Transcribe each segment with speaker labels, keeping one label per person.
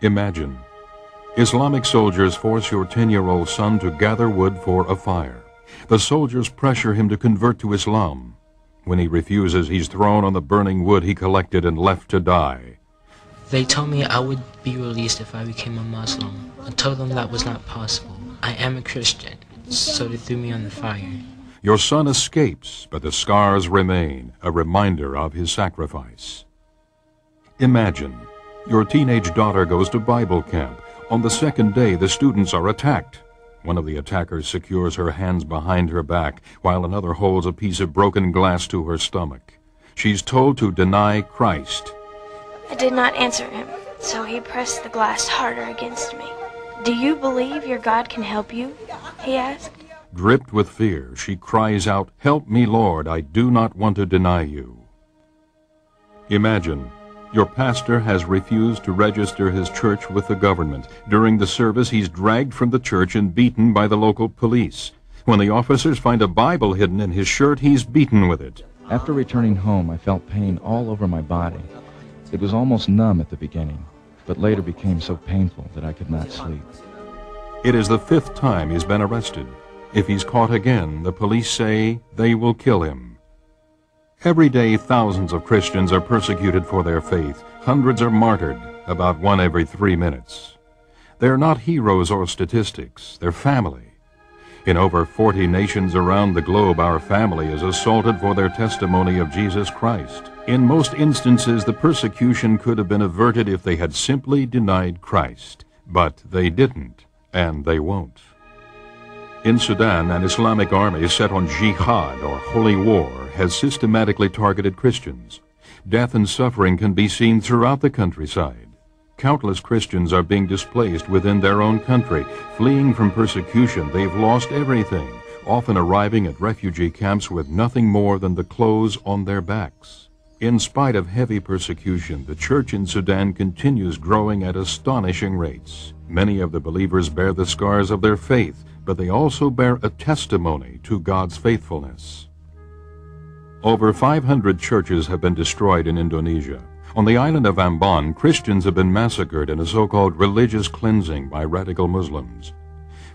Speaker 1: Imagine. Islamic soldiers force your 10-year-old son to gather wood for a fire. The soldiers pressure him to convert to Islam. When he refuses, he's thrown on the burning wood he collected and left to die.
Speaker 2: They told me I would be released if I became a Muslim. I told them that was not possible. I am a Christian, so they threw me on the fire.
Speaker 1: Your son escapes, but the scars remain, a reminder of his sacrifice. Imagine. Your teenage daughter goes to Bible camp. On the second day, the students are attacked. One of the attackers secures her hands behind her back, while another holds a piece of broken glass to her stomach. She's told to deny Christ.
Speaker 3: I did not answer him, so he pressed the glass harder against me. Do you believe your God can help you? He asked.
Speaker 1: Gripped with fear, she cries out, "Help me, Lord, I do not want to deny you." Imagine. Your pastor has refused to register his church with the government. During the service, he's dragged from the church and beaten by the local police. When the officers find a Bible hidden in his shirt, he's beaten with it.
Speaker 4: After returning home, I felt pain all over my body. It was almost numb at the beginning, but later became so painful that I could not sleep.
Speaker 1: It is the 5th time he's been arrested. If he's caught again, the police say they will kill him. Every day, thousands of Christians are persecuted for their faith. Hundreds are martyred, about 1 every 3 minutes. They're not heroes or statistics, they're family. In over 40 nations around the globe, our family is assaulted for their testimony of Jesus Christ. In most instances, the persecution could have been averted if they had simply denied Christ. But they didn't, and they won't. In Sudan, an Islamic army set on jihad, or holy war, has systematically targeted Christians. Death and suffering can be seen throughout the countryside. Countless Christians are being displaced within their own country. Fleeing from persecution, they've lost everything, often arriving at refugee camps with nothing more than the clothes on their backs. In spite of heavy persecution, the church in Sudan continues growing at astonishing rates. Many of the believers bear the scars of their faith, but they also bear a testimony to God's faithfulness. Over 500 churches have been destroyed in Indonesia. On the island of Ambon, Christians have been massacred in a so-called religious cleansing by radical Muslims.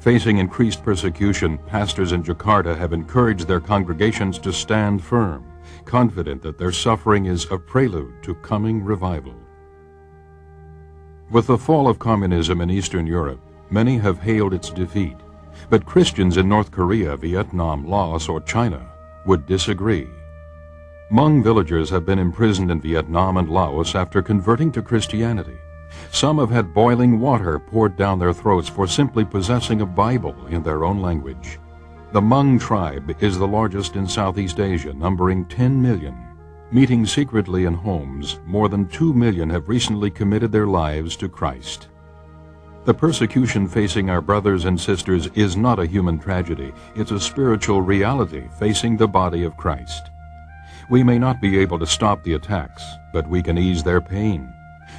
Speaker 1: Facing increased persecution, pastors in Jakarta have encouraged their congregations to stand firm, confident that their suffering is a prelude to coming revival. With the fall of communism in Eastern Europe, many have hailed its defeat. But Christians in North Korea, Vietnam, Laos, or China would disagree. Hmong villagers have been imprisoned in Vietnam and Laos after converting to Christianity. Some have had boiling water poured down their throats for simply possessing a Bible in their own language. The Hmong tribe is the largest in Southeast Asia, numbering 10 million. Meeting secretly in homes, more than 2 million have recently committed their lives to Christ. The persecution facing our brothers and sisters is not a human tragedy. It's a spiritual reality facing the body of Christ. We may not be able to stop the attacks, but we can ease their pain.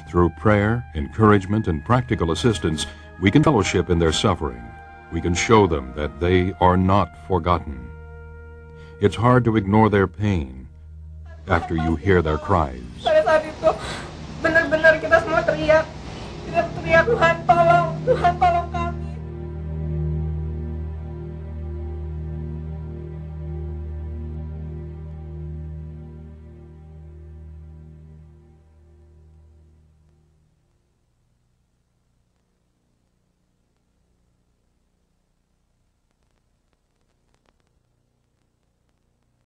Speaker 1: Through prayer, encouragement, and practical assistance, we can fellowship in their suffering. We can show them that they are not forgotten. It's hard to ignore their pain after you hear their cries.
Speaker 5: Pada saat itu, benar-benar kita semua teriak, Tuhan tolong, Tuhan tolong.